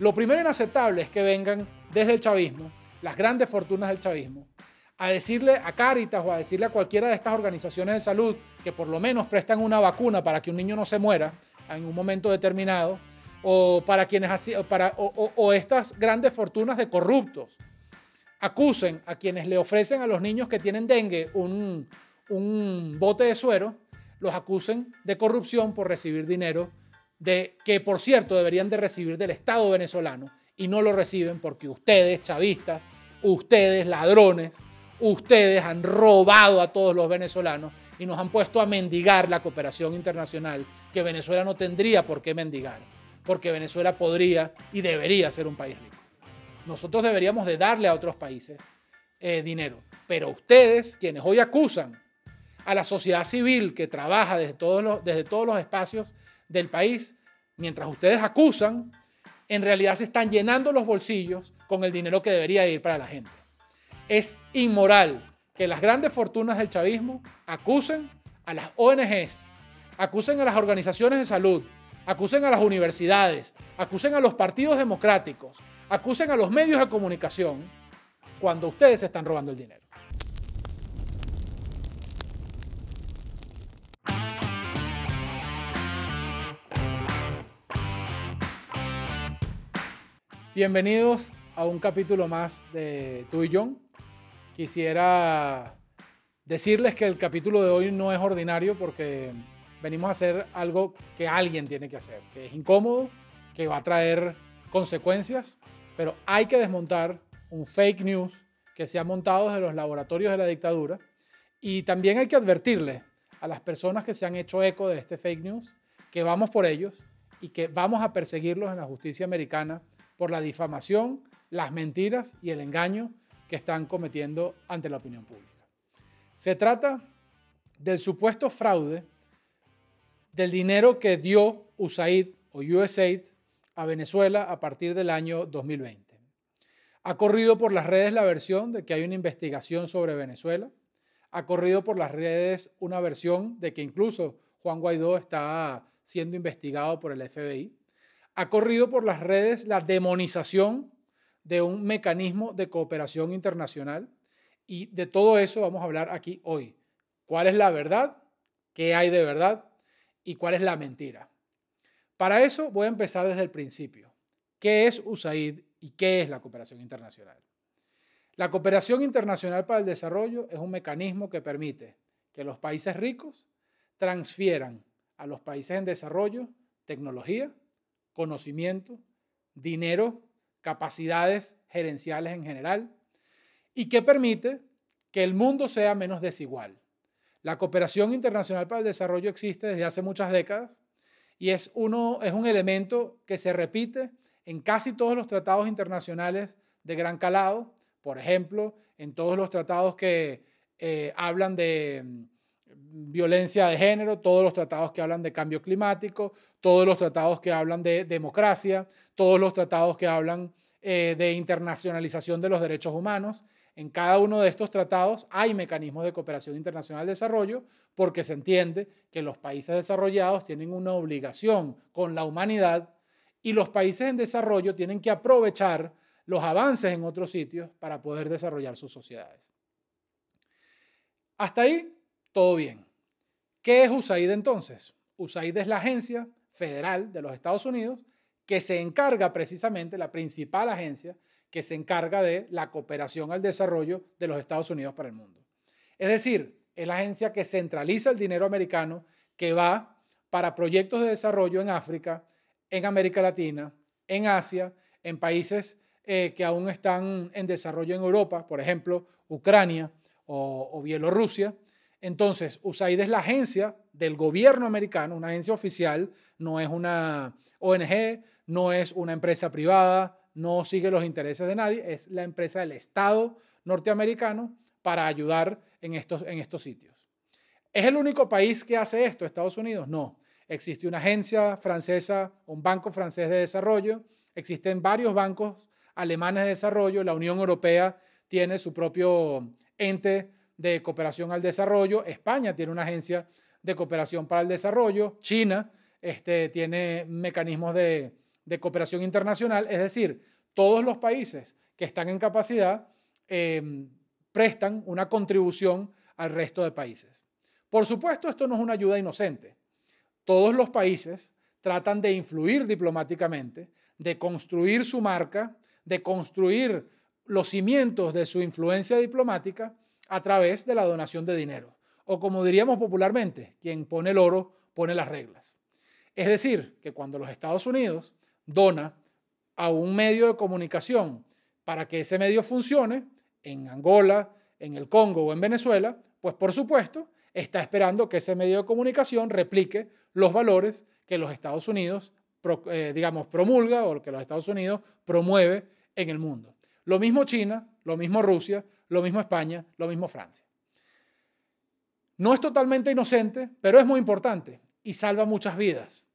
Lo primero inaceptable es que vengan desde el chavismo, las grandes fortunas del chavismo, a decirle a Cáritas o a decirle a cualquiera de estas organizaciones de salud que por lo menos prestan una vacuna para que un niño no se muera en un momento determinado, o para quienes o estas grandes fortunas de corruptos acusen a quienes le ofrecen a los niños que tienen dengue un bote de suero, los acusen de corrupción por recibir dinero que, por cierto, deberían de recibir del Estado venezolano y no lo reciben porque ustedes, chavistas, ustedes, ladrones, ustedes han robado a todos los venezolanos y nos han puesto a mendigar la cooperación internacional que Venezuela no tendría por qué mendigar, porque Venezuela podría y debería ser un país rico. Nosotros deberíamos de darle a otros países dinero, pero ustedes, quienes hoy acusan a la sociedad civil que trabaja desde todos los espacios del país, mientras ustedes acusan, en realidad se están llenando los bolsillos con el dinero que debería ir para la gente. Es inmoral que las grandes fortunas del chavismo acusen a las ONGs, acusen a las organizaciones de salud, acusen a las universidades, acusen a los partidos democráticos, acusen a los medios de comunicación cuando ustedes se están robando el dinero. Bienvenidos a un capítulo más de Tú y John. Quisiera decirles que el capítulo de hoy no es ordinario porque venimos a hacer algo que alguien tiene que hacer, que es incómodo, que va a traer consecuencias, pero hay que desmontar un fake news que se ha montado desde los laboratorios de la dictadura y también hay que advertirle a las personas que se han hecho eco de este fake news que vamos por ellos y que vamos a perseguirlos en la justicia americana por la difamación, las mentiras y el engaño que están cometiendo ante la opinión pública. Se trata del supuesto fraude del dinero que dio USAID o USAID a Venezuela a partir del año 2020. Ha corrido por las redes la versión de que hay una investigación sobre Venezuela. Ha corrido por las redes una versión de que incluso Juan Guaidó está siendo investigado por el FBI. Ha corrido por las redes la demonización de un mecanismo de cooperación internacional y de todo eso vamos a hablar aquí hoy. ¿Cuál es la verdad? ¿Qué hay de verdad? ¿Y cuál es la mentira? Para eso voy a empezar desde el principio. ¿Qué es USAID y qué es la cooperación internacional? La cooperación internacional para el desarrollo es un mecanismo que permite que los países ricos transfieran a los países en desarrollo tecnología, conocimiento, dinero, capacidades gerenciales en general y que permite que el mundo sea menos desigual. La cooperación internacional para el desarrollo existe desde hace muchas décadas y es un elemento que se repite en casi todos los tratados internacionales de gran calado, por ejemplo, en todos los tratados que hablan de violencia de género, todos los tratados que hablan de cambio climático, todos los tratados que hablan de democracia, todos los tratados que hablan de internacionalización de los derechos humanos. En cada uno de estos tratados hay mecanismos de cooperación internacional de desarrollo porque se entiende que los países desarrollados tienen una obligación con la humanidad y los países en desarrollo tienen que aprovechar los avances en otros sitios para poder desarrollar sus sociedades. Hasta ahí, todo bien. ¿Qué es USAID entonces? USAID es la agencia federal de los Estados Unidos que se encarga precisamente, la principal agencia que se encarga de la cooperación al desarrollo de los Estados Unidos para el mundo. Es decir, es la agencia que centraliza el dinero americano que va para proyectos de desarrollo en África, en América Latina, en Asia, en países que aún están en desarrollo en Europa, por ejemplo, Ucrania o Bielorrusia. Entonces, USAID es la agencia del gobierno americano, una agencia oficial, no es una ONG, no es una empresa privada, no sigue los intereses de nadie, es la empresa del Estado norteamericano para ayudar en estos sitios. ¿Es el único país que hace esto, Estados Unidos? No. Existe una agencia francesa, un banco francés de desarrollo, existen varios bancos alemanes de desarrollo, la Unión Europea tiene su propio ente de cooperación al desarrollo, España tiene una agencia de cooperación para el desarrollo, China tiene mecanismos de de cooperación internacional, es decir, todos los países que están en capacidad prestan una contribución al resto de países. Por supuesto, esto no es una ayuda inocente. Todos los países tratan de influir diplomáticamente, de construir su marca, de construir los cimientos de su influencia diplomática a través de la donación de dinero. O como diríamos popularmente, quien pone el oro pone las reglas. Es decir, que cuando los Estados Unidos dona a un medio de comunicación para que ese medio funcione en Angola, en el Congo o en Venezuela, pues por supuesto está esperando que ese medio de comunicación replique los valores que los Estados Unidos, promulga o que los Estados Unidos promueve en el mundo. Lo mismo China, lo mismo Rusia, lo mismo España, lo mismo Francia. No es totalmente inocente, pero es muy importante y salva muchas vidas.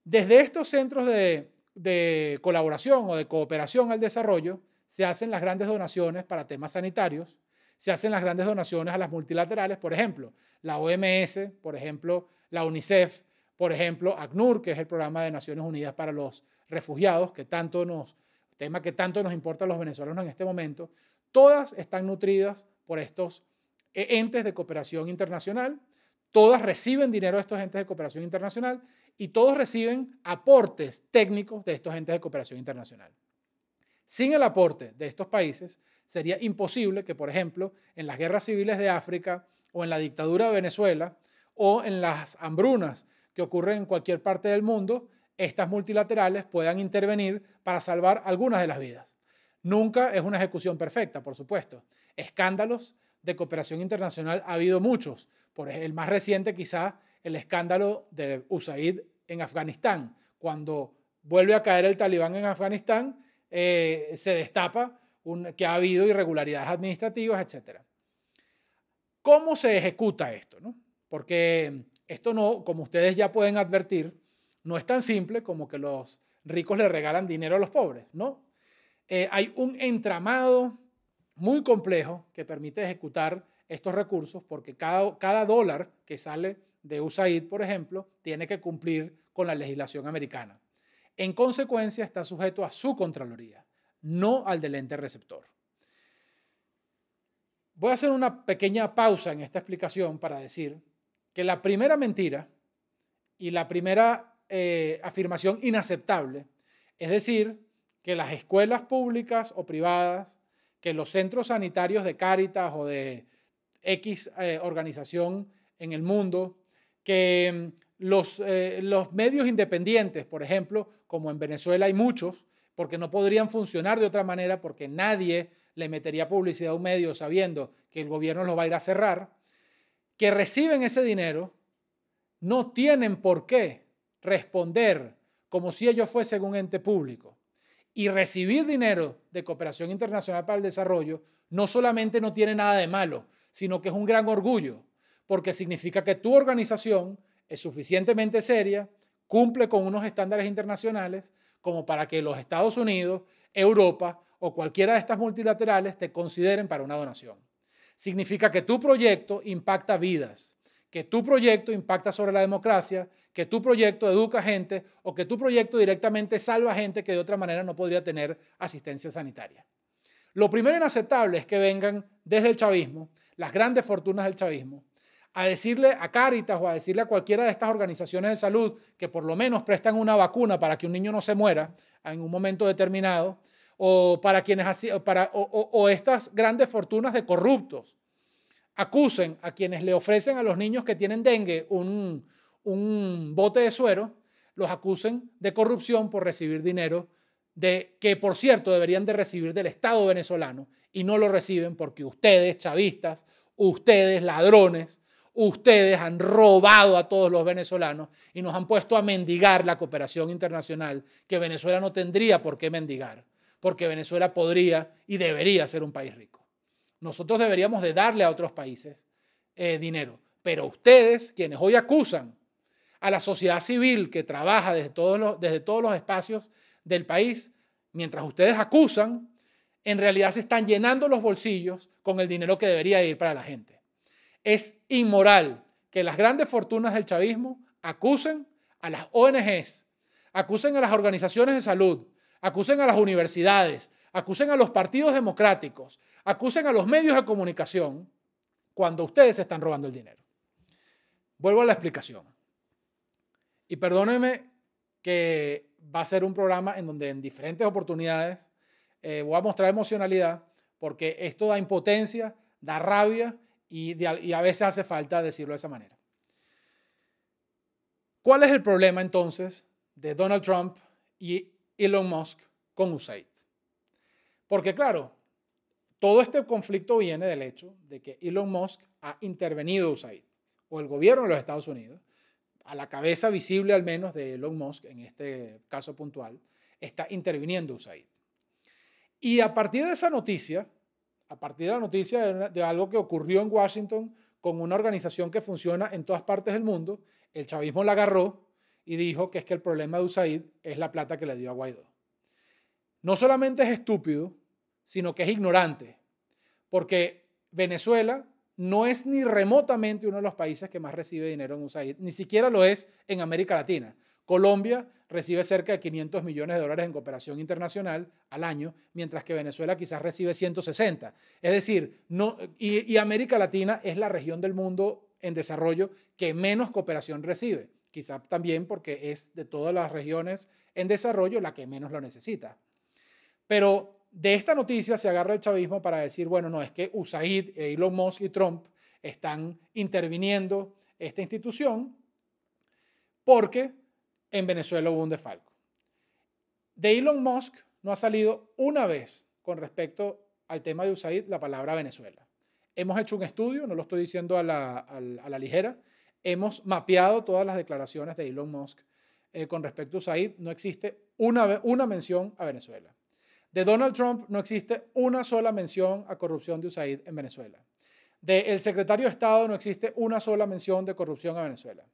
Desde estos centros de colaboración o de cooperación al desarrollo se hacen las grandes donaciones para temas sanitarios, se hacen las grandes donaciones a las multilaterales, por ejemplo, la OMS, por ejemplo, la UNICEF, por ejemplo, ACNUR, que es el Programa de Naciones Unidas para los Refugiados, tema que tanto nos importa a los venezolanos en este momento. Todas están nutridas por estos entes de cooperación internacional, todas reciben dinero de estos entes de cooperación internacional y todos reciben aportes técnicos de estos entes de cooperación internacional. Sin el aporte de estos países, sería imposible que, por ejemplo, en las guerras civiles de África o en la dictadura de Venezuela o en las hambrunas que ocurren en cualquier parte del mundo, estas multilaterales puedan intervenir para salvar algunas de las vidas. Nunca es una ejecución perfecta, por supuesto. Escándalos de cooperación internacional ha habido muchos. Por el más reciente, quizá, el escándalo de USAID en Afganistán. Cuando vuelve a caer el talibán en Afganistán, se destapa que ha habido irregularidades administrativas, etc. ¿Cómo se ejecuta esto? Porque esto no, como ustedes ya pueden advertir, no es tan simple como que los ricos le regalan dinero a los pobres, ¿no? Hay un entramado muy complejo que permite ejecutar estos recursos porque cada dólar que sale de USAID, por ejemplo, tiene que cumplir con la legislación americana. En consecuencia, está sujeto a su Contraloría, no al del ente receptor. Voy a hacer una pequeña pausa en esta explicación para decir que la primera mentira y la primera afirmación inaceptable, es decir, que las escuelas públicas o privadas, que los centros sanitarios de Cáritas o de X organización en el mundo, que los medios independientes, por ejemplo, como en Venezuela hay muchos, porque no podrían funcionar de otra manera, porque nadie le metería publicidad a un medio sabiendo que el gobierno los va a ir a cerrar, que reciben ese dinero, no tienen por qué responder como si ellos fuesen un ente público. Y recibir dinero de cooperación internacional para el desarrollo no solamente no tiene nada de malo, sino que es un gran orgullo, porque significa que tu organización es suficientemente seria, cumple con unos estándares internacionales como para que los Estados Unidos, Europa o cualquiera de estas multilaterales te consideren para una donación. Significa que tu proyecto impacta vidas, que tu proyecto impacta sobre la democracia, que tu proyecto educa gente o que tu proyecto directamente salva gente que de otra manera no podría tener asistencia sanitaria. Lo primero inaceptable es que vengan desde el chavismo, las grandes fortunas del chavismo, a decirle a Cáritas o a decirle a cualquiera de estas organizaciones de salud que por lo menos prestan una vacuna para que un niño no se muera en un momento determinado, o para estas grandes fortunas de corruptos acusen a quienes le ofrecen a los niños que tienen dengue un bote de suero, los acusen de corrupción por recibir dinero que, por cierto, deberían de recibir del Estado venezolano y no lo reciben porque ustedes, chavistas, ustedes, ladrones, ustedes han robado a todos los venezolanos y nos han puesto a mendigar la cooperación internacional que Venezuela no tendría por qué mendigar, porque Venezuela podría y debería ser un país rico. Nosotros deberíamos de darle a otros países dinero, pero ustedes, quienes hoy acusan a la sociedad civil que trabaja desde todos los espacios del país, mientras ustedes acusan, en realidad se están llenando los bolsillos con el dinero que debería ir para la gente. Es inmoral que las grandes fortunas del chavismo acusen a las ONGs, acusen a las organizaciones de salud, acusen a las universidades, acusen a los partidos democráticos, acusen a los medios de comunicación cuando ustedes se están robando el dinero. Vuelvo a la explicación. Y perdónenme que va a ser un programa en donde en diferentes oportunidades voy a mostrar emocionalidad, porque esto da impotencia, da rabia y a veces hace falta decirlo de esa manera. ¿Cuál es el problema entonces de Donald Trump y Elon Musk con USAID? Porque claro, todo este conflicto viene del hecho de que Elon Musk ha intervenido USAID, o el gobierno de los Estados Unidos, a la cabeza visible al menos de Elon Musk, en este caso puntual, está interviniendo USAID. Y a partir de esa noticia, a partir de la noticia de algo que ocurrió en Washington con una organización que funciona en todas partes del mundo, el chavismo la agarró y dijo que es que el problema de USAID es la plata que le dio a Guaidó. No solamente es estúpido, sino que es ignorante, porque Venezuela no es ni remotamente uno de los países que más recibe dinero en USAID, ni siquiera lo es en América Latina. Colombia recibe cerca de 500 millones de dólares en cooperación internacional al año, mientras que Venezuela quizás recibe 160. Es decir, y América Latina es la región del mundo en desarrollo que menos cooperación recibe, quizás también porque es de todas las regiones en desarrollo la que menos lo necesita. Pero de esta noticia se agarra el chavismo para decir, bueno, no, es que USAID, Elon Musk y Trump están interviniendo esta institución porque en Venezuela hubo un desfalco. De Elon Musk no ha salido una vez con respecto al tema de USAID la palabra Venezuela. Hemos hecho un estudio, no lo estoy diciendo a la ligera, hemos mapeado todas las declaraciones de Elon Musk con respecto a USAID, no existe una mención a Venezuela. De Donald Trump no existe una sola mención a corrupción de USAID en Venezuela. Del secretario de Estado no existe una sola mención de corrupción a Venezuela.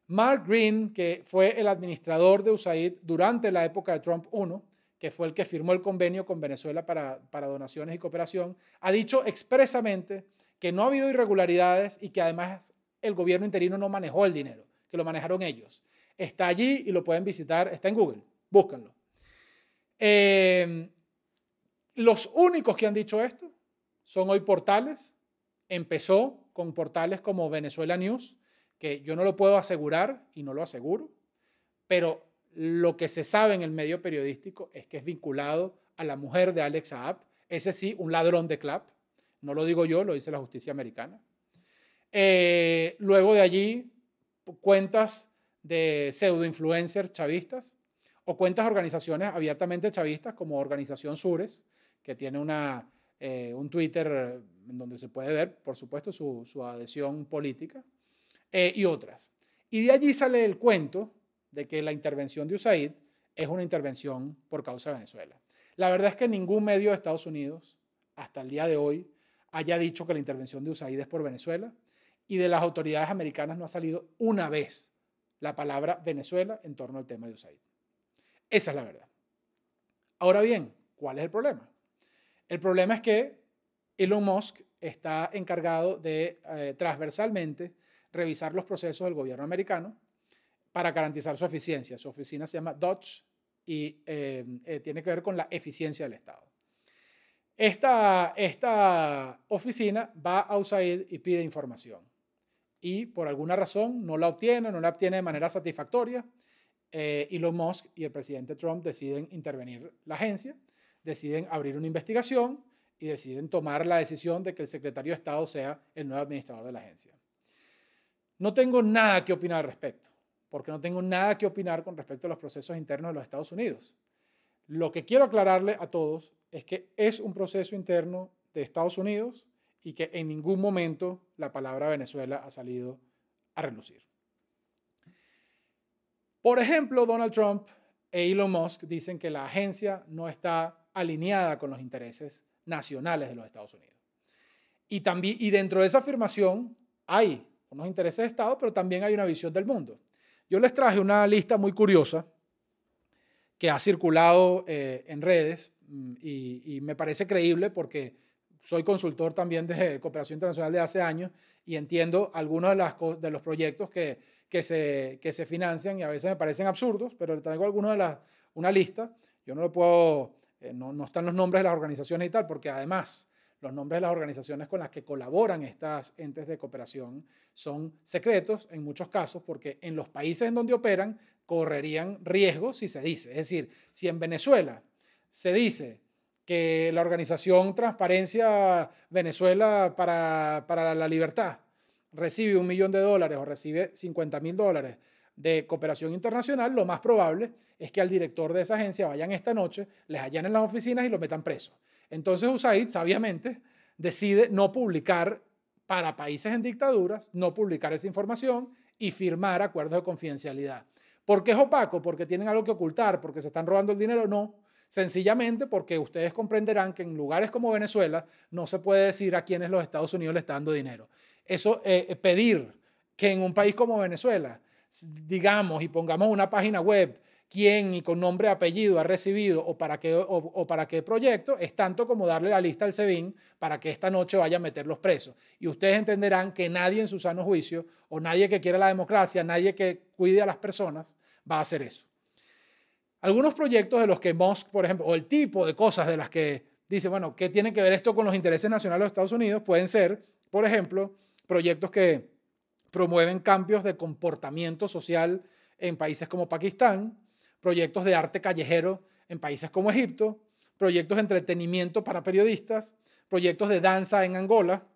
Mark Green, que fue el administrador de USAID durante la época de Trump 1, que fue el que firmó el convenio con Venezuela para donaciones y cooperación, ha dicho expresamente que no ha habido irregularidades y que además el gobierno interino no manejó el dinero, que lo manejaron ellos. Está allí y lo pueden visitar, está en Google, búscanlo. Los únicos que han dicho esto son hoy portales. Empezó con portales como Venezuela News, que yo no lo puedo asegurar y no lo aseguro, pero lo que se sabe en el medio periodístico es que es vinculado a la mujer de Alex Saab, ese sí, un ladrón de clap, no lo digo yo, lo dice la justicia americana. Luego de allí, cuentas de pseudo-influencers chavistas o cuentas de organizaciones abiertamente chavistas como Organización Sures, que tiene un Twitter en donde se puede ver, por supuesto, su adhesión política, y otras. Y de allí sale el cuento de que la intervención de USAID es una intervención por causa de Venezuela. La verdad es que ningún medio de Estados Unidos, hasta el día de hoy, haya dicho que la intervención de USAID es por Venezuela, y de las autoridades americanas no ha salido una vez la palabra Venezuela en torno al tema de USAID. Esa es la verdad. Ahora bien, ¿cuál es el problema? El problema es que Elon Musk está encargado de transversalmente revisar los procesos del gobierno americano para garantizar su eficiencia. Su oficina se llama DOGE y tiene que ver con la eficiencia del Estado. Esta oficina va a USAID y pide información y por alguna razón no la obtiene de manera satisfactoria. Elon Musk y el presidente Trump deciden intervenir la agencia, deciden abrir una investigación y deciden tomar la decisión de que el secretario de Estado sea el nuevo administrador de la agencia. No tengo nada que opinar al respecto, porque no tengo nada que opinar con respecto a los procesos internos de los Estados Unidos. Lo que quiero aclararle a todos es que es un proceso interno de Estados Unidos y que en ningún momento la palabra Venezuela ha salido a relucir. Por ejemplo, Donald Trump e Elon Musk dicen que la agencia no está alineada con los intereses nacionales de los Estados Unidos. Y dentro de esa afirmación hay unos intereses de Estado, pero también hay una visión del mundo. Yo les traje una lista muy curiosa que ha circulado en redes y me parece creíble porque soy consultor también de cooperación internacional de hace años y entiendo algunos de los proyectos que que se financian y a veces me parecen absurdos, pero le traigo una lista. Yo no le puedo, no están los nombres de las organizaciones y tal, porque además los nombres de las organizaciones con las que colaboran estas entes de cooperación son secretos en muchos casos, porque en los países en donde operan correrían riesgos si se dice. Es decir, si en Venezuela se dice que la organización Transparencia Venezuela para la Libertad recibe $1 millón o recibe $50,000 de cooperación internacional, lo más probable es que al director de esa agencia vayan esta noche, les allanen las oficinas y lo metan preso. Entonces USAID, sabiamente, decide no publicar para países en dictaduras, no publicar esa información y firmar acuerdos de confidencialidad. ¿Por qué es opaco? ¿Porque tienen algo que ocultar? ¿Porque se están robando el dinero? No. Sencillamente porque ustedes comprenderán que en lugares como Venezuela no se puede decir a quiénes los Estados Unidos le están dando dinero. Eso, pedir que en un país como Venezuela, digamos, y pongamos una página web, quién y con nombre y apellido ha recibido o para qué proyecto, es tanto como darle la lista al SEBIN para que esta noche vaya a meterlos presos. Y ustedes entenderán que nadie en su sano juicio, o nadie que quiera la democracia, nadie que cuide a las personas, va a hacer eso. Algunos proyectos de los que Musk, por ejemplo, o el tipo de cosas de las que dice, bueno, ¿qué tiene que ver esto con los intereses nacionales de los Estados Unidos? Pueden ser, por ejemplo, proyectos que promueven cambios de comportamiento social en países como Pakistán, proyectos de arte callejero en países como Egipto, proyectos de entretenimiento para periodistas, proyectos de danza en Angola,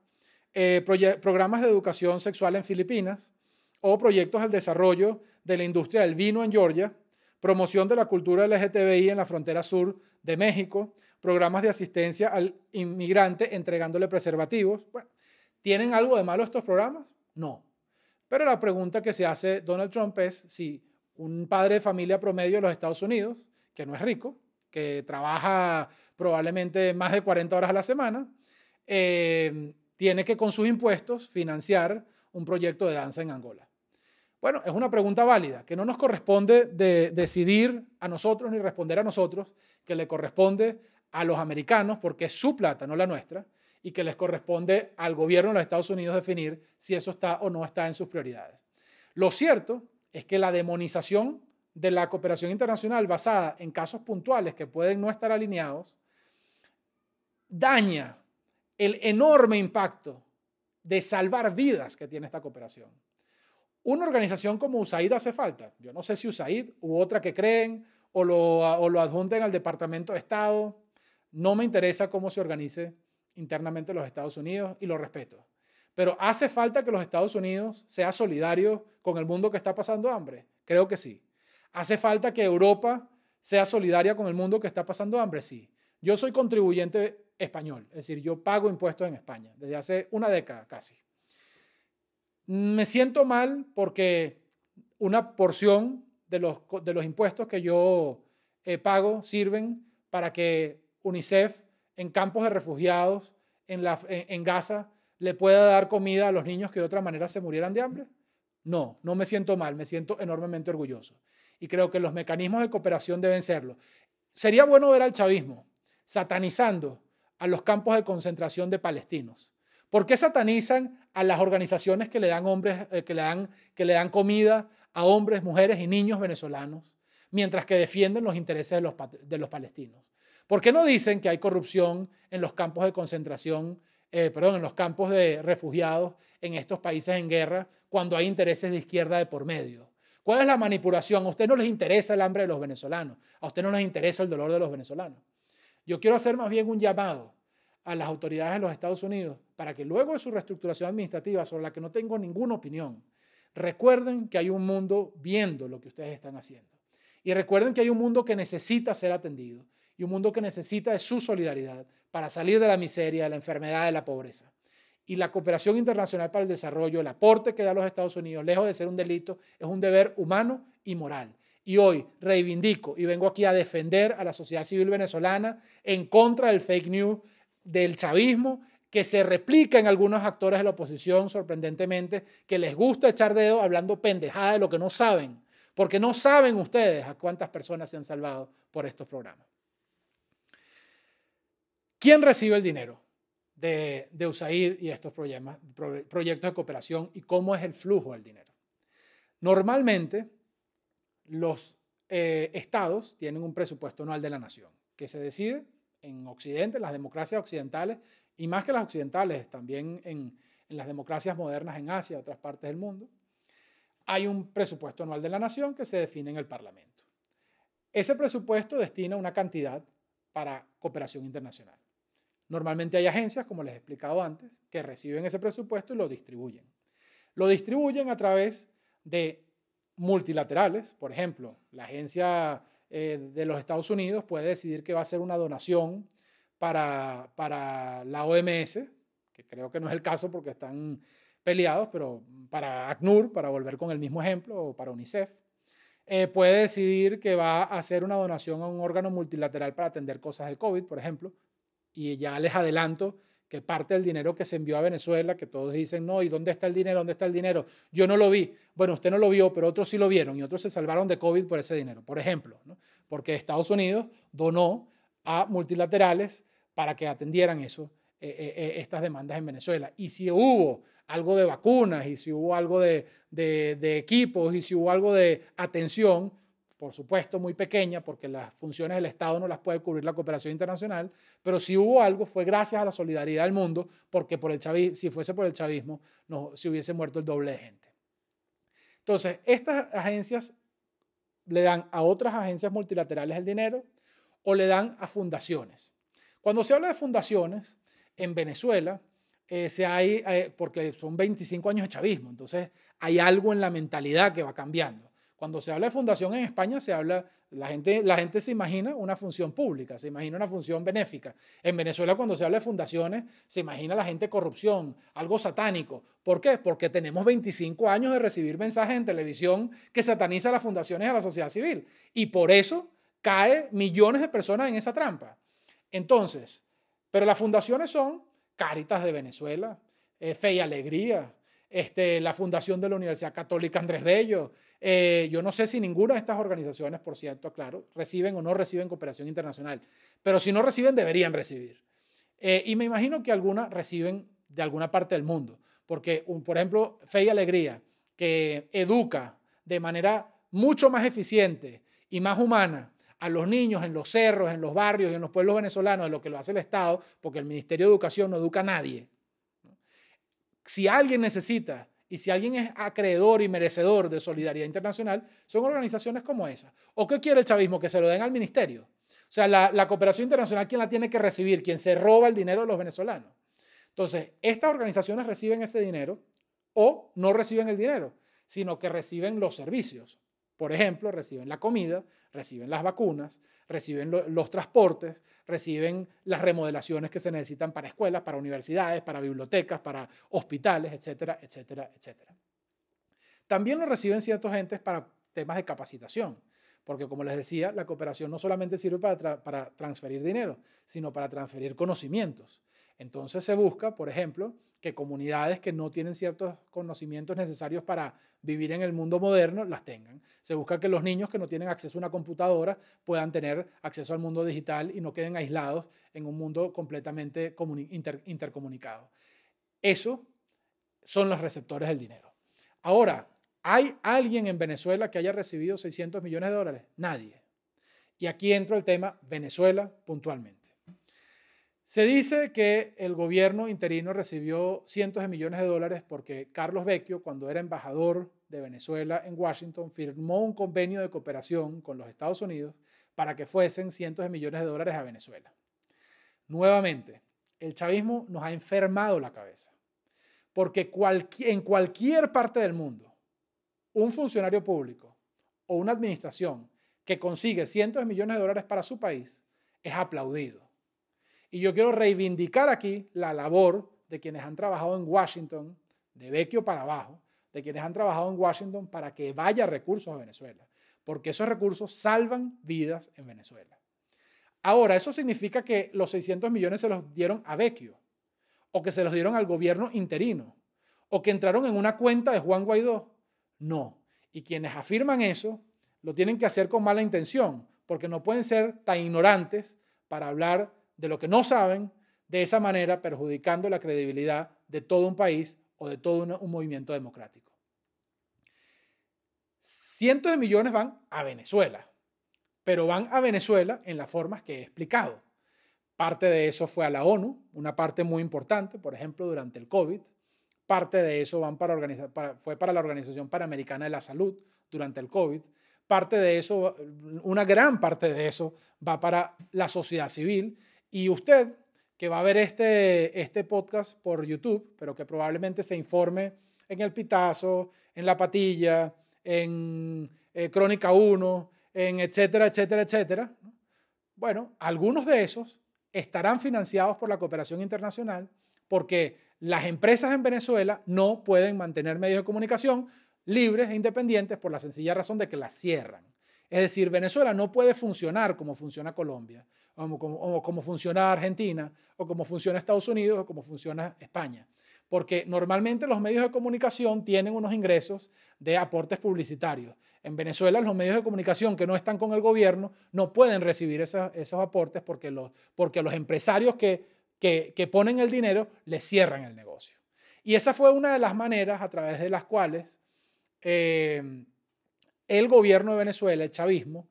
programas de educación sexual en Filipinas o proyectos del desarrollo de la industria del vino en Georgia, promoción de la cultura LGTBI en la frontera sur de México, programas de asistencia al inmigrante entregándole preservativos. Bueno, ¿tienen algo de malo estos programas? No. Pero la pregunta que se hace Donald Trump es si un padre de familia promedio de los Estados Unidos, que no es rico, que trabaja probablemente más de 40 horas a la semana, tiene que con sus impuestos financiar un proyecto de danza en Angola. Bueno, es una pregunta válida, que no nos corresponde decidir a nosotros ni responder a nosotros, que le corresponde a los americanos, porque es su plata, no la nuestra, y que les corresponde al gobierno de los Estados Unidos definir si eso está o no está en sus prioridades. Lo cierto es que la demonización de la cooperación internacional basada en casos puntuales que pueden no estar alineados daña el enorme impacto de salvar vidas que tiene esta cooperación. Una organización como USAID hace falta. Yo no sé si USAID u otra que creen o lo adjunten al Departamento de Estado. No me interesa cómo se organice internamente los Estados Unidos y lo respeto. Pero ¿hace falta que los Estados Unidos sea solidario con el mundo que está pasando hambre? Creo que sí. ¿Hace falta que Europa sea solidaria con el mundo que está pasando hambre? Sí. Yo soy contribuyente español, es decir, yo pago impuestos en España desde hace una década casi. Me siento mal porque una porción de los impuestos que yo pago sirven para que UNICEF en campos de refugiados en Gaza le pueda dar comida a los niños que de otra manera se murieran de hambre. No, no me siento mal, me siento enormemente orgulloso. Y creo que los mecanismos de cooperación deben serlo. Sería bueno ver al chavismo satanizando a los campos de concentración de palestinos. ¿Por qué satanizan a las organizaciones que le dan comida a hombres, mujeres y niños venezolanos, mientras que defienden los intereses de los palestinos? ¿Por qué no dicen que hay corrupción en los campos de concentración, en los campos de refugiados en estos países en guerra, cuando hay intereses de izquierda de por medio? ¿Cuál es la manipulación? A usted no les interesa el hambre de los venezolanos, a usted no les interesa el dolor de los venezolanos. Yo quiero hacer más bien un llamado a las autoridades de los Estados Unidos para que luego de su reestructuración administrativa, sobre la que no tengo ninguna opinión, recuerden que hay un mundo viendo lo que ustedes están haciendo. Y recuerden que hay un mundo que necesita ser atendido y un mundo que necesita de su solidaridad para salir de la miseria, de la enfermedad, de la pobreza. Y la cooperación internacional para el desarrollo, el aporte que da los Estados Unidos, lejos de ser un delito, es un deber humano y moral. Y hoy reivindico y vengo aquí a defender a la sociedad civil venezolana en contra del fake news, del chavismo, que se replica en algunos actores de la oposición, sorprendentemente, que les gusta echar dedo hablando pendejada de lo que no saben, porque no saben ustedes a cuántas personas se han salvado por estos programas. ¿Quién recibe el dinero de USAID y estos proyectos de cooperación y cómo es el flujo del dinero? Normalmente, los estados tienen un presupuesto anual de la nación que se decide en Occidente, en las democracias occidentales, y más que las occidentales, también en las democracias modernas en Asia y otras partes del mundo. Hay un presupuesto anual de la nación que se define en el Parlamento. Ese presupuesto destina una cantidad para cooperación internacional. Normalmente hay agencias, como les he explicado antes, que reciben ese presupuesto y lo distribuyen. Lo distribuyen a través de multilaterales. Por ejemplo, la agencia de los Estados Unidos puede decidir que va a hacer una donación para la OMS, que creo que no es el caso porque están peleados, pero para ACNUR, para volver con el mismo ejemplo, o para UNICEF. Puede decidir que va a hacer una donación a un órgano multilateral para atender cosas de COVID, por ejemplo, y ya les adelanto que parte del dinero que se envió a Venezuela, que todos dicen, no, ¿y dónde está el dinero? ¿Dónde está el dinero? Yo no lo vi. Bueno, usted no lo vio, pero otros sí lo vieron y otros se salvaron de COVID por ese dinero, por ejemplo, ¿no? Porque Estados Unidos donó a multilaterales para que atendieran estas demandas en Venezuela. Y si hubo algo de vacunas, y si hubo algo de equipos, y si hubo algo de atención, por supuesto muy pequeña, porque las funciones del Estado no las puede cubrir la cooperación internacional, pero si hubo algo fue gracias a la solidaridad del mundo, porque si fuese por el chavismo, no, se hubiese muerto el doble de gente. Entonces, estas agencias le dan a otras agencias multilaterales el dinero o le dan a fundaciones. Cuando se habla de fundaciones, en Venezuela, porque son 25 años de chavismo, entonces hay algo en la mentalidad que va cambiando. Cuando se habla de fundación en España, la gente se imagina una función pública, se imagina una función benéfica. En Venezuela, cuando se habla de fundaciones, se imagina la gente corrupción, algo satánico. ¿Por qué? Porque tenemos 25 años de recibir mensajes en televisión que sataniza a las fundaciones y a la sociedad civil. Y por eso caen millones de personas en esa trampa. Entonces, pero las fundaciones son Cáritas de Venezuela, Fe y Alegría, la Fundación de la Universidad Católica Andrés Bello. Yo no sé si ninguna de estas organizaciones, por cierto, claro, reciben o no reciben cooperación internacional, pero si no reciben, deberían recibir. Y me imagino que algunas reciben de alguna parte del mundo, porque, por ejemplo, Fe y Alegría, que educa de manera mucho más eficiente y más humana a los niños en los cerros, en los barrios y en los pueblos venezolanos de lo que lo hace el Estado, porque el Ministerio de Educación no educa a nadie. Si alguien necesita y si alguien es acreedor y merecedor de solidaridad internacional, son organizaciones como esa. ¿O qué quiere el chavismo? Que se lo den al ministerio. O sea, la cooperación internacional, ¿quién la tiene que recibir? ¿Quién se roba el dinero de los venezolanos? Entonces, estas organizaciones reciben ese dinero o no reciben el dinero, sino que reciben los servicios. Por ejemplo, reciben la comida, reciben las vacunas, reciben los transportes, reciben las remodelaciones que se necesitan para escuelas, para universidades, para bibliotecas, para hospitales, etcétera, etcétera, etcétera. También lo reciben ciertos entes para temas de capacitación, porque como les decía, la cooperación no solamente sirve para transferir dinero, sino para transferir conocimientos. Entonces se busca, por ejemplo, que comunidades que no tienen ciertos conocimientos necesarios para vivir en el mundo moderno las tengan. Se busca que los niños que no tienen acceso a una computadora puedan tener acceso al mundo digital y no queden aislados en un mundo completamente intercomunicado. Eso son los receptores del dinero. Ahora, ¿hay alguien en Venezuela que haya recibido 600 millones de dólares? Nadie. Y aquí entra el tema Venezuela puntualmente. Se dice que el gobierno interino recibió cientos de millones de dólares porque Carlos Vecchio, cuando era embajador de Venezuela en Washington, firmó un convenio de cooperación con los Estados Unidos para que fuesen cientos de millones de dólares a Venezuela. Nuevamente, el chavismo nos ha enfermado la cabeza, porque en cualquier parte del mundo, un funcionario público o una administración que consigue cientos de millones de dólares para su país es aplaudido. Y yo quiero reivindicar aquí la labor de quienes han trabajado en Washington, de Vecchio para abajo, de quienes han trabajado en Washington para que vaya recursos a Venezuela, porque esos recursos salvan vidas en Venezuela. Ahora, ¿eso significa que los 600 millones se los dieron a Vecchio? ¿O que se los dieron al gobierno interino? ¿O que entraron en una cuenta de Juan Guaidó? No. Y quienes afirman eso lo tienen que hacer con mala intención, porque no pueden ser tan ignorantes para hablar de lo que no saben, de esa manera perjudicando la credibilidad de todo un país o de todo un movimiento democrático. cientos de millones van a Venezuela, pero van a Venezuela en las formas que he explicado. Parte de eso fue a la ONU, una parte muy importante, por ejemplo, durante el COVID. Parte de eso fue para la Organización Panamericana de la Salud durante el COVID. Parte de eso, una gran parte de eso va para la sociedad civil. Y usted, que va a ver este podcast por YouTube, pero que probablemente se informe en El Pitazo, en La Patilla, en Crónica 1, en etcétera, etcétera, etcétera. Bueno, algunos de esos estarán financiados por la cooperación internacional porque las empresas en Venezuela no pueden mantener medios de comunicación libres e independientes por la sencilla razón de que las cierran. Es decir, Venezuela no puede funcionar como funciona Colombia, o como funciona Argentina, o como funciona Estados Unidos, o como funciona España. Porque normalmente los medios de comunicación tienen unos ingresos de aportes publicitarios. En Venezuela los medios de comunicación que no están con el gobierno no pueden recibir esos aportes porque los empresarios que ponen el dinero les cierran el negocio. Y esa fue una de las maneras a través de las cuales el gobierno de Venezuela, el chavismo,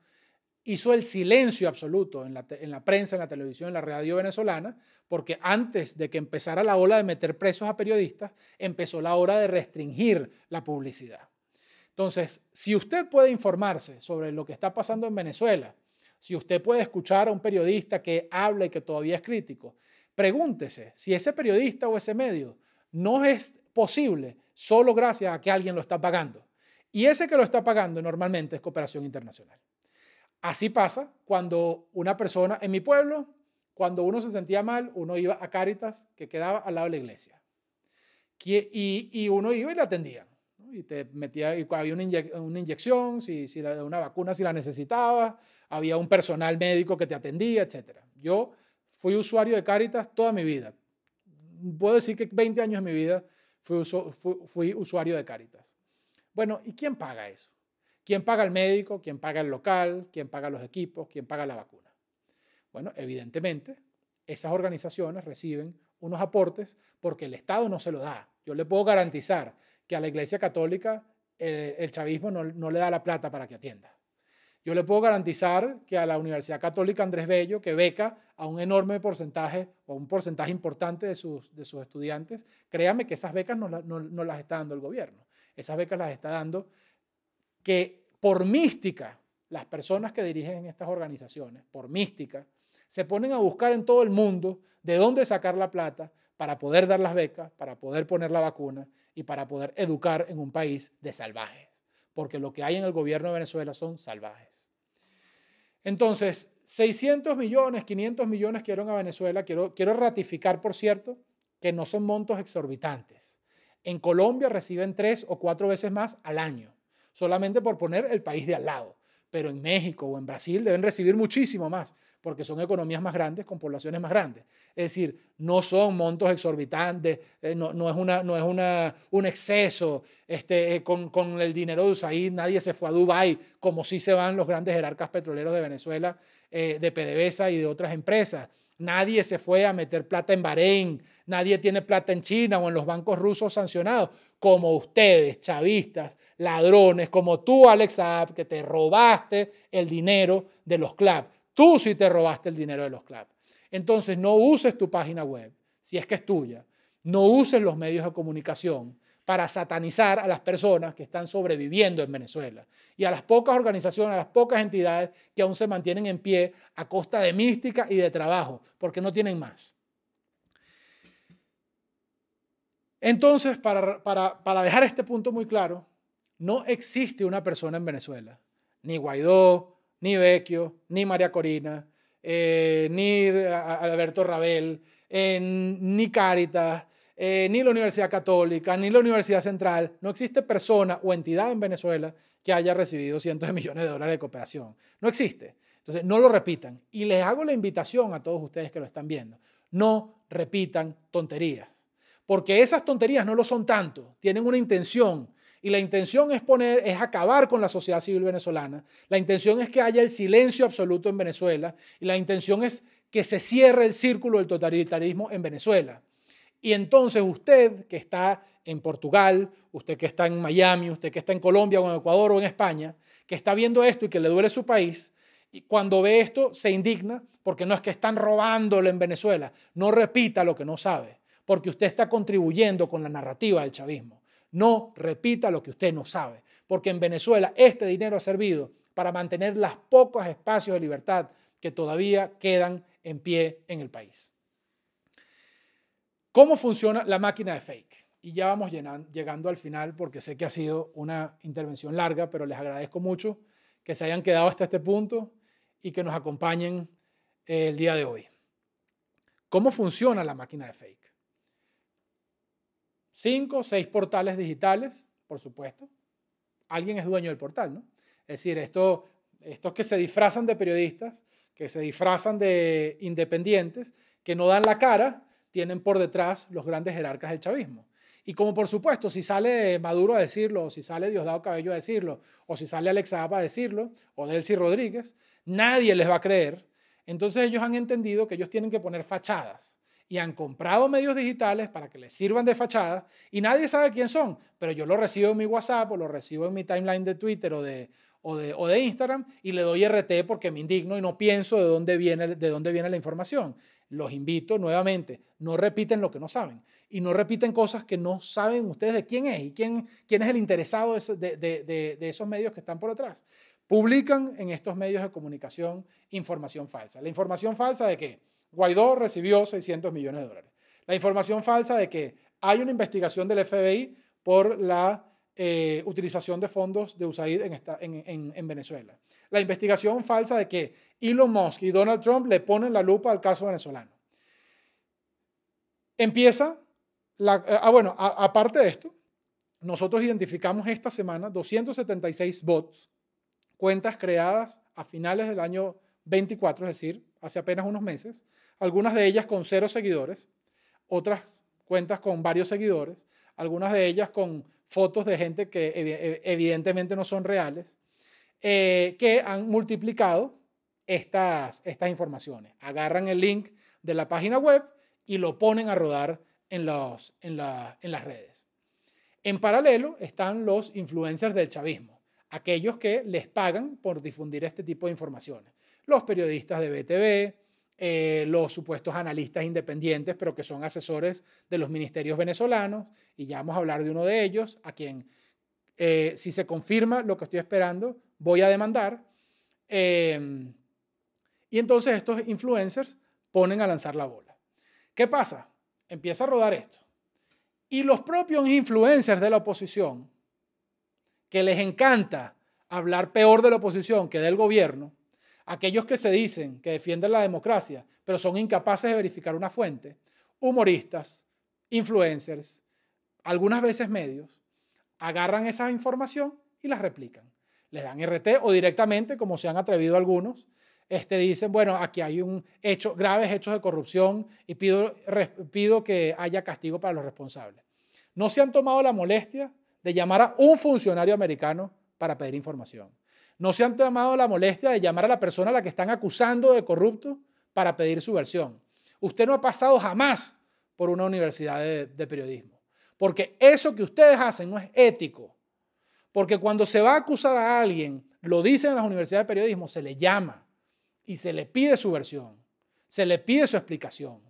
hizo el silencio absoluto en la prensa, en la televisión, en la radio venezolana, porque antes de que empezara la ola de meter presos a periodistas, empezó la hora de restringir la publicidad. Entonces, si usted puede informarse sobre lo que está pasando en Venezuela, si usted puede escuchar a un periodista que habla y que todavía es crítico, pregúntese si ese periodista o ese medio no es posible solo gracias a que alguien lo está pagando. Y ese que lo está pagando normalmente es cooperación internacional. Así pasa cuando una persona, en mi pueblo, cuando uno se sentía mal, uno iba a Cáritas, que quedaba al lado de la iglesia. Y uno iba y le atendían, ¿no? Y te metía, y había una inyección, una vacuna si la necesitabas, había un personal médico que te atendía, etc. Yo fui usuario de Cáritas toda mi vida. Puedo decir que 20 años de mi vida fui usuario de Cáritas. Bueno, ¿y quién paga eso? ¿Quién paga el médico? ¿Quién paga el local? ¿Quién paga los equipos? ¿Quién paga la vacuna? Bueno, evidentemente, esas organizaciones reciben unos aportes porque el Estado no se lo da. Yo le puedo garantizar que a la Iglesia Católica el chavismo no le da la plata para que atienda. Yo le puedo garantizar que a la Universidad Católica Andrés Bello, que beca a un enorme porcentaje o un porcentaje importante de sus estudiantes, créame que esas becas no las está dando el gobierno. Esas becas las está dando que por mística, las personas que dirigen estas organizaciones, por mística, se ponen a buscar en todo el mundo de dónde sacar la plata para poder dar las becas, para poder poner la vacuna y para poder educar en un país de salvajes. Porque lo que hay en el gobierno de Venezuela son salvajes. Entonces, 600 millones, 500 millones que dieron a Venezuela. Quiero ratificar, por cierto, que no son montos exorbitantes. En Colombia reciben 3 o 4 veces más al año, solamente por poner el país de al lado. Pero en México o en Brasil deben recibir muchísimo más, porque son economías más grandes con poblaciones más grandes. Es decir, no son montos exorbitantes, no es un exceso. Con el dinero de USAID nadie se fue a Dubái, como sí se van los grandes jerarcas petroleros de Venezuela, de PDVSA y de otras empresas. Nadie se fue a meter plata en Bahrein, nadie tiene plata en China o en los bancos rusos sancionados, como ustedes, chavistas, ladrones, como tú, Alex Saab, que te robaste el dinero de los CLAP. Tú sí te robaste el dinero de los CLAP. Entonces no uses tu página web, si es que es tuya. No uses los medios de comunicación para satanizar a las personas que están sobreviviendo en Venezuela y a las pocas organizaciones, a las pocas entidades que aún se mantienen en pie a costa de mística y de trabajo, porque no tienen más. Entonces, para dejar este punto muy claro, no existe una persona en Venezuela, ni Guaidó, ni Vecchio, ni María Corina, ni Alberto Rabel, ni Cáritas, ni la Universidad Católica, ni la Universidad Central. No existe persona o entidad en Venezuela que haya recibido cientos de millones de dólares de cooperación. No existe. Entonces, no lo repitan. Y les hago la invitación a todos ustedes que lo están viendo. No repitan tonterías. Porque esas tonterías no lo son tanto. Tienen una intención. Y la intención es acabar con la sociedad civil venezolana. La intención es que haya el silencio absoluto en Venezuela. Y la intención es que se cierre el círculo del totalitarismo en Venezuela. Y entonces usted que está en Portugal, usted que está en Miami, usted que está en Colombia o en Ecuador o en España, que está viendo esto y que le duele su país, y cuando ve esto se indigna porque no es que están robándole en Venezuela. No repita lo que no sabe, porque usted está contribuyendo con la narrativa del chavismo. No repita lo que usted no sabe, porque en Venezuela este dinero ha servido para mantener los pocos espacios de libertad que todavía quedan en pie en el país. ¿Cómo funciona la máquina de fake? Y ya vamos llegando al final porque sé que ha sido una intervención larga, pero les agradezco mucho que se hayan quedado hasta este punto y que nos acompañen el día de hoy. ¿Cómo funciona la máquina de fake? 5 o 6 portales digitales, por supuesto. Alguien es dueño del portal, ¿no? Es decir, estos que se disfrazan de periodistas, que se disfrazan de independientes, que no dan la cara, tienen por detrás los grandes jerarcas del chavismo. Y como por supuesto, si sale Maduro a decirlo, o si sale Diosdado Cabello a decirlo, o si sale Alex Saab a decirlo, o Delcy Rodríguez, nadie les va a creer. Entonces ellos han entendido que ellos tienen que poner fachadas y han comprado medios digitales para que les sirvan de fachada y nadie sabe quién son, pero yo lo recibo en mi WhatsApp o lo recibo en mi timeline de Twitter o de Instagram y le doy RT porque me indigno y no pienso de dónde viene la información. Los invito nuevamente, no repiten lo que no saben y no repiten cosas que no saben ustedes de quién es y quién es el interesado de esos medios que están por detrás. Publican en estos medios de comunicación información falsa. ¿La información falsa de qué? Guaidó recibió 600 millones de dólares. La información falsa de que hay una investigación del FBI por la utilización de fondos de USAID en Venezuela. La investigación falsa de que Elon Musk y Donald Trump le ponen la lupa al caso venezolano. Empieza, aparte de esto, nosotros identificamos esta semana 276 bots, cuentas creadas a finales del año 24, es decir, hace apenas unos meses, algunas de ellas con 0 seguidores, otras cuentas con varios seguidores, algunas de ellas con fotos de gente que evidentemente no son reales, que han multiplicado estas informaciones. Agarran el link de la página web y lo ponen a rodar en las redes. En paralelo están los influencers del chavismo, aquellos que les pagan por difundir este tipo de informaciones. Los periodistas de BTV, los supuestos analistas independientes, pero que son asesores de los ministerios venezolanos, y ya vamos a hablar de uno de ellos, a quien, si se confirma lo que estoy esperando, voy a demandar. Y entonces estos influencers ponen a lanzar la bola. ¿Qué pasa? Empieza a rodar esto. Y los propios influencers de la oposición, que les encanta hablar peor de la oposición que del gobierno, aquellos que se dicen que defienden la democracia, pero son incapaces de verificar una fuente, humoristas, influencers, algunas veces medios, agarran esa información y las replican. Les dan RT o directamente, como se han atrevido algunos, dicen, bueno, aquí hay graves hechos de corrupción y pido que haya castigo para los responsables. No se han tomado la molestia de llamar a un funcionario americano para pedir información. No se han tomado la molestia de llamar a la persona a la que están acusando de corrupto para pedir su versión. Usted no ha pasado jamás por una universidad de periodismo, porque eso que ustedes hacen no es ético, porque cuando se va a acusar a alguien, lo dicen en las universidades de periodismo, se le llama y se le pide su versión, se le pide su explicación,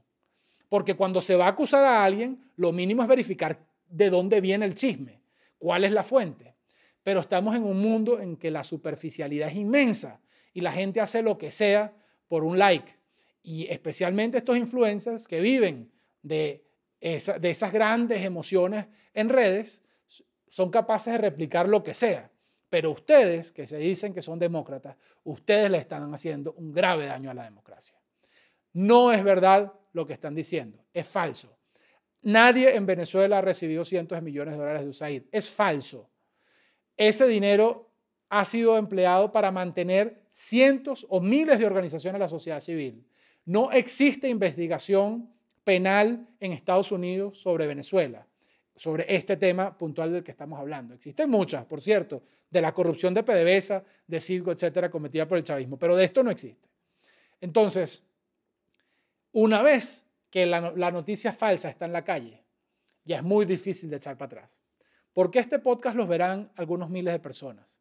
porque cuando se va a acusar a alguien, lo mínimo es verificar de dónde viene el chisme, cuál es la fuente. Pero estamos en un mundo en que la superficialidad es inmensa y la gente hace lo que sea por un like. Y especialmente estos influencers que viven de esas grandes emociones en redes son capaces de replicar lo que sea. Pero ustedes, que se dicen que son demócratas, ustedes le están haciendo un grave daño a la democracia. No es verdad lo que están diciendo, es falso. Nadie en Venezuela ha recibido cientos de millones de dólares de USAID, es falso. Ese dinero ha sido empleado para mantener cientos o miles de organizaciones de la sociedad civil. No existe investigación penal en Estados Unidos sobre Venezuela, sobre este tema puntual del que estamos hablando. Existen muchas, por cierto, de la corrupción de PDVSA, de Citgo, etcétera, cometida por el chavismo, pero de esto no existe. Entonces, una vez que la noticia falsa está en la calle, ya es muy difícil de echar para atrás. Porque este podcast los verán algunos miles de personas,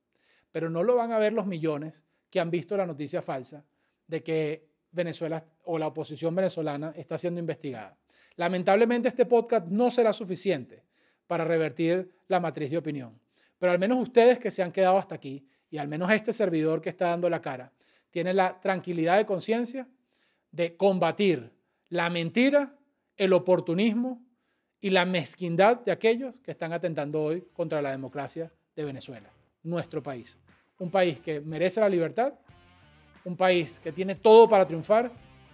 pero no lo van a ver los millones que han visto la noticia falsa de que Venezuela o la oposición venezolana está siendo investigada. Lamentablemente este podcast no será suficiente para revertir la matriz de opinión, pero al menos ustedes que se han quedado hasta aquí y al menos este servidor que está dando la cara, tiene la tranquilidad de conciencia de combatir la mentira, el oportunismo y la mezquindad de aquellos que están atentando hoy contra la democracia de Venezuela, nuestro país. Un país que merece la libertad, un país que tiene todo para triunfar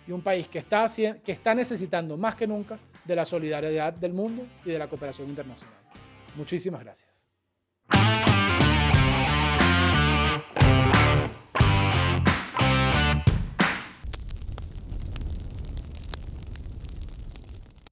y un país que está necesitando más que nunca de la solidaridad del mundo y de la cooperación internacional. Muchísimas gracias.